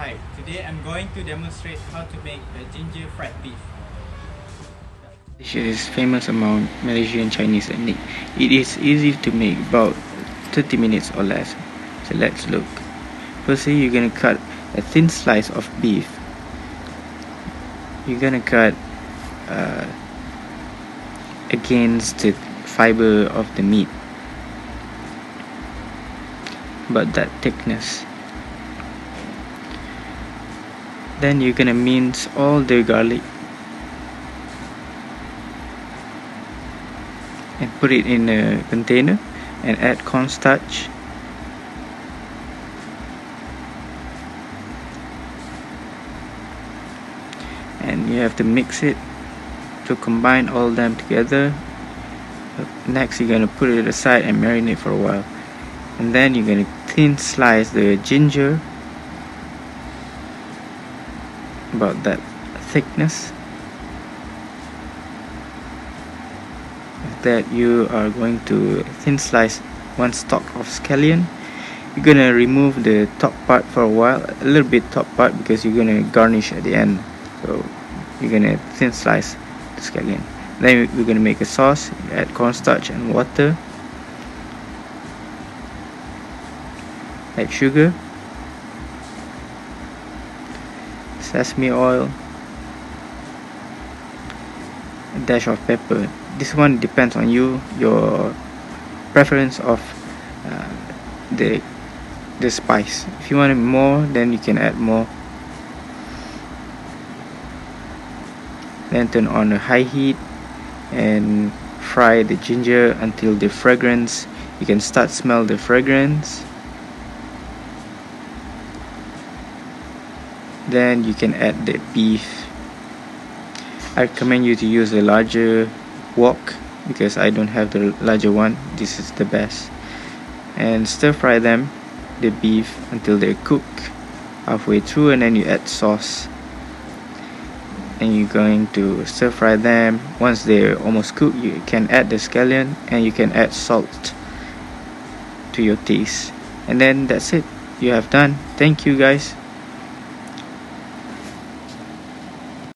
Hi, today I'm going to demonstrate how to make a ginger fried beef. Dish is famous among Malaysian Chinese ethnic. It is easy to make, about 30 minutes or less. So let's look. Firstly, you're gonna cut a thin slice of beef. You're gonna cut against the fiber of the meat, about that thickness. Then you're gonna mince all the garlic and put it in a container and add cornstarch, and you have to mix it to combine all them together. Next, you're gonna put it aside and marinate for a while, and then you're gonna thin slice the ginger, about that thickness. That you are going to thin slice one stalk of scallion. You're gonna remove the top part for a while, a little bit top part, because you're gonna garnish at the end. So you're gonna thin slice the scallion. Then we're gonna make a sauce. You add cornstarch and water, add sugar, sesame oil, a dash of pepper. This one depends on you, your preference of the spice. If you want more, then you can add more. Then turn on a high heat and fry the ginger until the fragrance, you can start smell the fragrance. Then you can add the beef. I recommend you to use a larger wok because I don't have the larger one. This is the best. And stir fry them, the beef, until they cook halfway through, and then you add sauce. And you're going to stir fry them. Once they're almost cooked, you can add the scallion and you can add salt to your taste. And then that's it. You have done. Thank you guys.